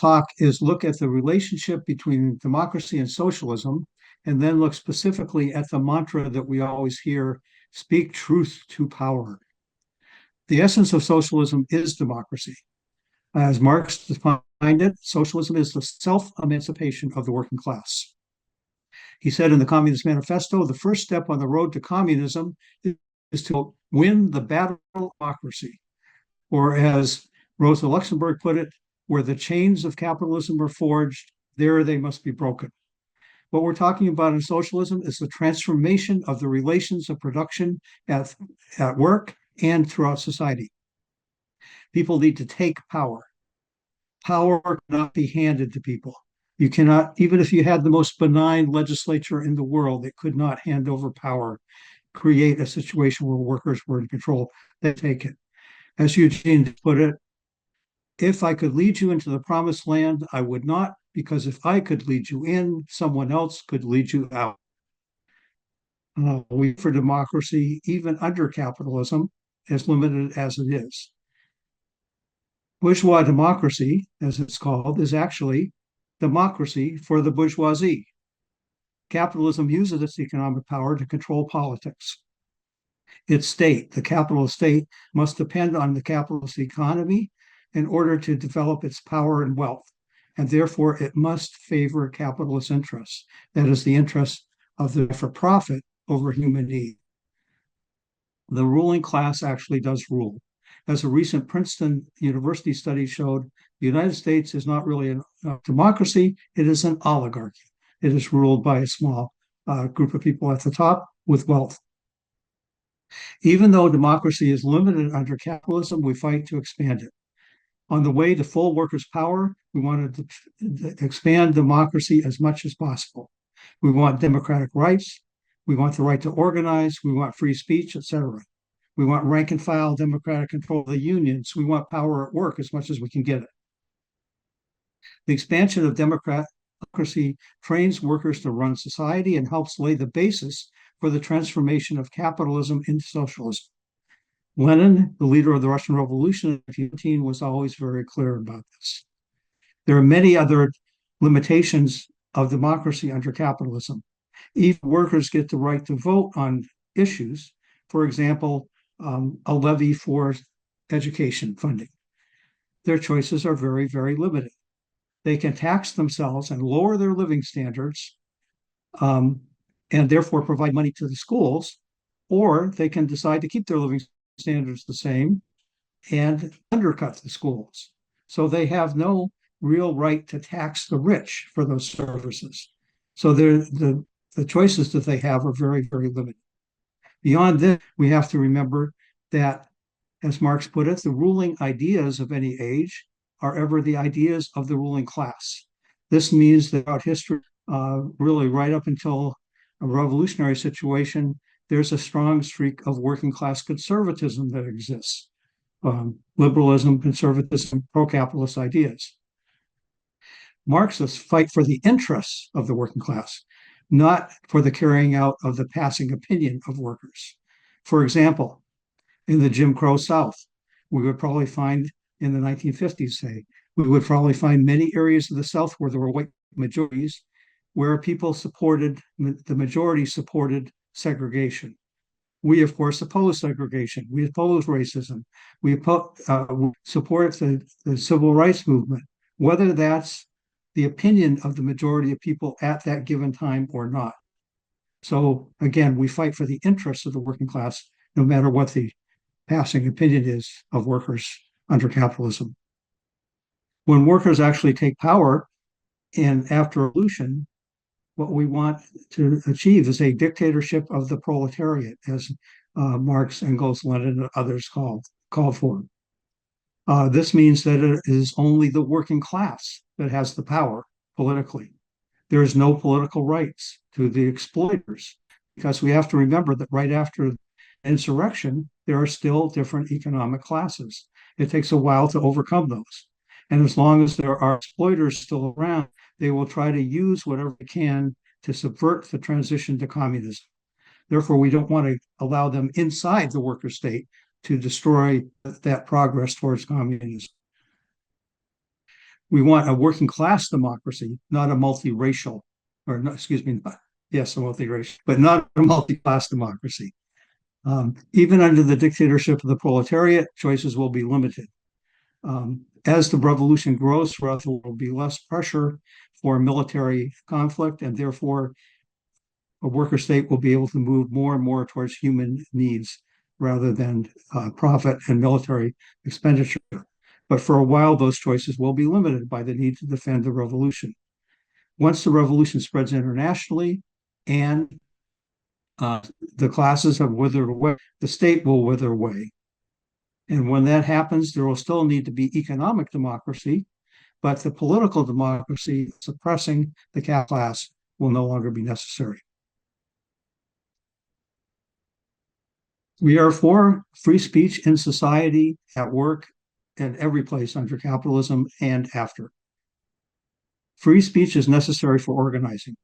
talk is look at the relationship between democracy and socialism, and then look specifically at the mantra that we always hear, speak truth to power. The essence of socialism is democracy. As Marx defined it, socialism is the self-emancipation of the working class. He said in the Communist Manifesto, the first step on the road to communism is to win the battle of democracy. Or as Rosa Luxemburg put it, where the chains of capitalism are forged, there they must be broken. What we're talking about in socialism is the transformation of the relations of production at work and throughout society. People need to take power. Power cannot be handed to people. You cannot, even if you had the most benign legislature in the world, it could not hand over power, create a situation where workers were in control. They take it. As Eugene put it, if I could lead you into the promised land, I would not, because if I could lead you in, someone else could lead you out. We for democracy, even under capitalism, as limited as it is. Bourgeois democracy, as it's called, is actually democracy for the bourgeoisie. Capitalism uses its economic power to control politics. Its state, the capitalist state, must depend on the capitalist economy in order to develop its power and wealth, and therefore it must favor capitalist interests. That is the interest of the for profit over human need. The ruling class actually does rule. As a recent Princeton University study showed, the United States is not really a democracy, it is an oligarchy. It is ruled by a small group of people at the top with wealth. Even though democracy is limited under capitalism, we fight to expand it. On the way to full workers' power, we want to expand democracy as much as possible. We want democratic rights. We want the right to organize. We want free speech, etc. We want rank and file democratic control of the unions. We want power at work as much as we can get it. The expansion of democracy trains workers to run society and helps lay the basis for the transformation of capitalism into socialism. Lenin, the leader of the Russian Revolution in 1918, was always very clear about this. There are many other limitations of democracy under capitalism. Even workers get the right to vote on issues, for example, a levy for education funding. Their choices are very, very limited. They can tax themselves and lower their living standards and therefore provide money to the schools, or they can decide to keep their living standards the same and undercut the schools. So they have no real right to tax the rich for those services. So the choices that they have are very, very limited. Beyond this, we have to remember that, as Marx put it, the ruling ideas of any age are ever the ideas of the ruling class. This means that throughout history, really right up until a revolutionary situation, there's a strong streak of working class conservatism that exists. Liberalism, conservatism, pro-capitalist ideas. Marxists fight for the interests of the working class, not for the carrying out of the passing opinion of workers. For example, in the Jim Crow South, we would probably find in the 1950s, say, we would probably find many areas of the South where there were white majorities, where people supported, the majority supported segregation. We, of course, oppose segregation. We oppose racism. We support the civil rights movement, whether that's the opinion of the majority of people at that given time or not. So again, we fight for the interests of the working class, no matter what the passing opinion is of workers under capitalism. When workers actually take power and after revolution, what we want to achieve is a dictatorship of the proletariat, as Marx, Engels, Lenin, and others called for. This means that it is only the working class that has the power politically. There is no political rights to the exploiters, because we have to remember that right after insurrection, there are still different economic classes. It takes a while to overcome those. And as long as there are exploiters still around, they will try to use whatever they can to subvert the transition to communism. Therefore, we don't want to allow them inside the worker state to destroy that progress towards communism. We want a working class democracy, not a multiracial, or no, excuse me, yes, a multiracial, but not a multi-class democracy. Even under the dictatorship of the proletariat, choices will be limited. As the revolution grows throughout the world, there will be less pressure for military conflict, and therefore a worker state will be able to move more and more towards human needs rather than profit and military expenditure. But for a while, those choices will be limited by the need to defend the revolution. Once the revolution spreads internationally and the classes have withered away, the state will wither away. And when that happens, there will still need to be economic democracy, but the political democracy suppressing the capitalist class will no longer be necessary. We are for free speech in society, at work, and every place under capitalism and after. Free speech is necessary for organizing.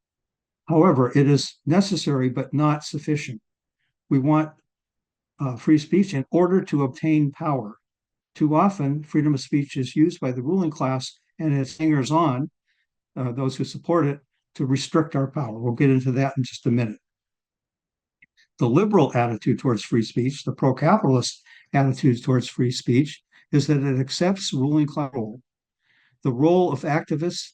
However, it is necessary but not sufficient. We want free speech in order to obtain power. Too often, freedom of speech is used by the ruling class and its hangers on, those who support it, to restrict our power. We'll get into that in just a minute. The liberal attitude towards free speech, the pro-capitalist attitude towards free speech, is that it accepts ruling class role. The role of activists,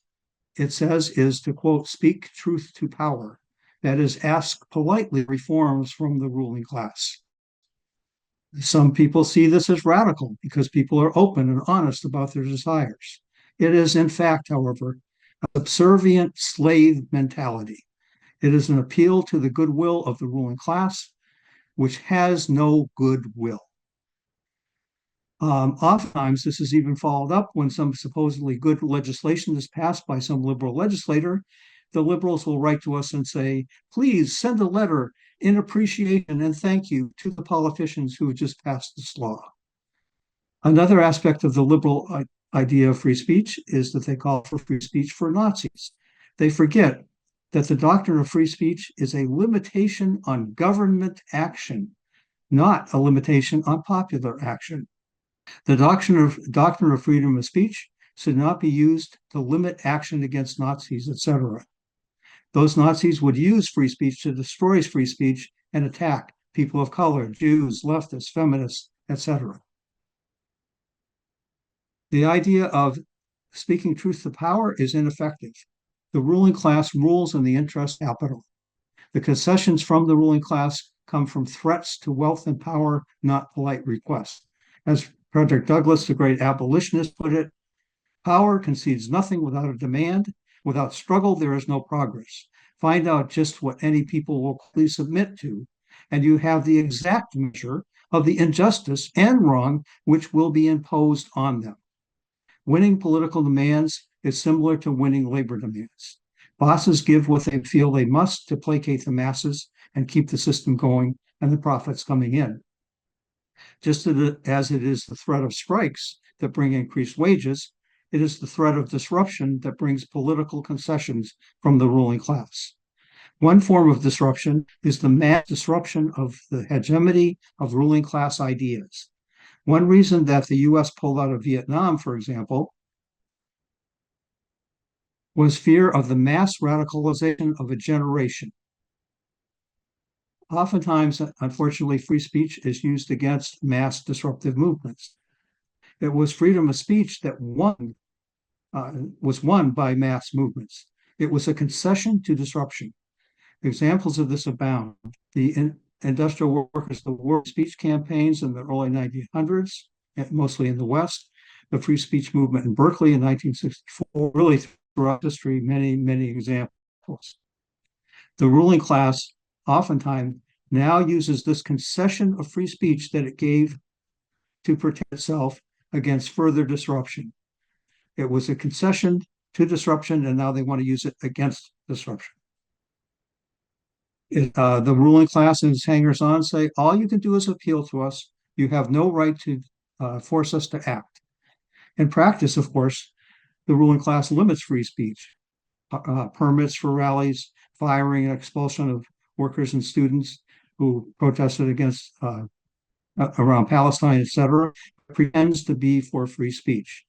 it says, is to, quote, speak truth to power. That is, ask politely reforms from the ruling class. Some people see this as radical because people are open and honest about their desires. It is, in fact, however, a subservient slave mentality. It is an appeal to the goodwill of the ruling class, which has no goodwill. Oftentimes, this is even followed up when some supposedly good legislation is passed by some liberal legislator. The liberals will write to us and say, please send a letter in appreciation and thank you to the politicians who have just passed this law. Another aspect of the liberal idea of free speech is that they call for free speech for Nazis. They forget that the doctrine of free speech is a limitation on government action, not a limitation on popular action. The doctrine of freedom of speech should not be used to limit action against Nazis, etc. Those Nazis would use free speech to destroy free speech and attack people of color, Jews, leftists, feminists, etc. The idea of speaking truth to power is ineffective. The ruling class rules in the interest of capital. The concessions from the ruling class come from threats to wealth and power, not polite requests. As Frederick Douglass, the great abolitionist, put it, power concedes nothing without a demand. Without struggle, there is no progress. Find out just what any people will quickly submit to, and you have the exact measure of the injustice and wrong which will be imposed on them. Winning political demands is similar to winning labor demands. Bosses give what they feel they must to placate the masses and keep the system going and the profits coming in. Just as it is the threat of strikes that bring increased wages, it is the threat of disruption that brings political concessions from the ruling class. One form of disruption is the mass disruption of the hegemony of ruling class ideas. One reason that the US pulled out of Vietnam, for example, was fear of the mass radicalization of a generation. Oftentimes, unfortunately, free speech is used against mass disruptive movements. It was freedom of speech that was won by mass movements. It was a concession to disruption. Examples of this abound. The industrial workers, the world speech campaigns in the early 1900s, mostly in the West, the free speech movement in Berkeley in 1964, really throughout history, many examples. The ruling class oftentimes now uses this concession of free speech that it gave to protect itself against further disruption. It was a concession to disruption, and now they want to use it against disruption. The ruling class and its hangers-on say, all you can do is appeal to us. You have no right to force us to act. In practice, of course, the ruling class limits free speech, permits for rallies, firing and expulsion of workers and students who protested against around Palestine, etc., pretends to be for free speech.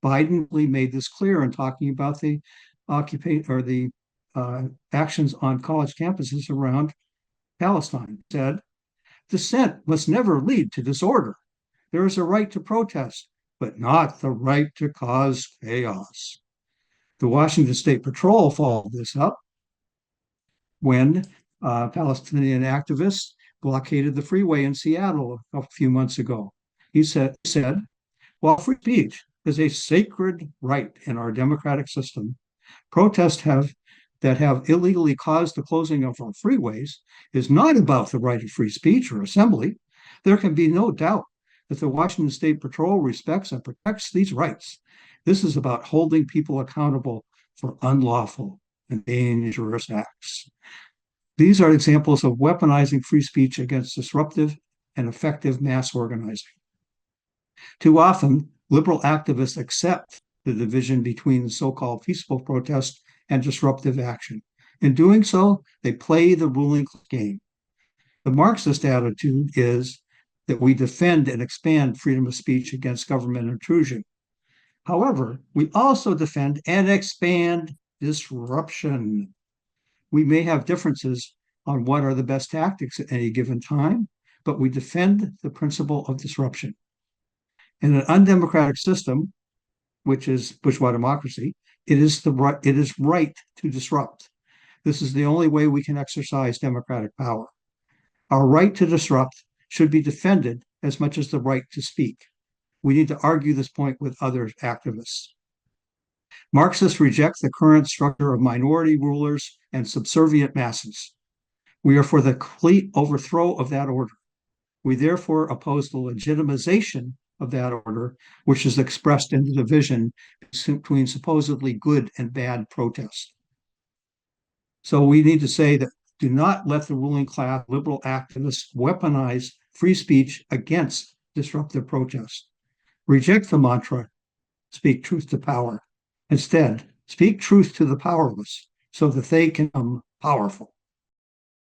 Biden made this clear in talking about the actions on college campuses around Palestine. He said, dissent must never lead to disorder. There is a right to protest, but not the right to cause chaos. The Washington State Patrol followed this up when Palestinian activists blockaded the freeway in Seattle a few months ago. He said, while free speech is a sacred right in our democratic system, protests that have illegally caused the closing of our freeways is not about the right of free speech or assembly. There can be no doubt that the Washington State Patrol respects and protects these rights. This is about holding people accountable for unlawful and dangerous acts. These are examples of weaponizing free speech against disruptive and effective mass organizing. Too often, liberal activists accept the division between the so-called peaceful protest and disruptive action. In doing so, they play the ruling game. The Marxist attitude is that we defend and expand freedom of speech against government intrusion. However, we also defend and expand disruption. We may have differences on what are the best tactics at any given time, but we defend the principle of disruption. In an undemocratic system, which is bourgeois democracy, it is right to disrupt. This is the only way we can exercise democratic power. Our right to disrupt should be defended as much as the right to speak. We need to argue this point with other activists. Marxists reject the current structure of minority rulers and subservient masses. We are for the complete overthrow of that order. We therefore oppose the legitimization of that order, which is expressed in the division between supposedly good and bad protest. So we need to say that do not let the ruling class, liberal activists, weaponize free speech against disruptive protest. Reject the mantra, speak truth to power. Instead, speak truth to the powerless so that they can become powerful.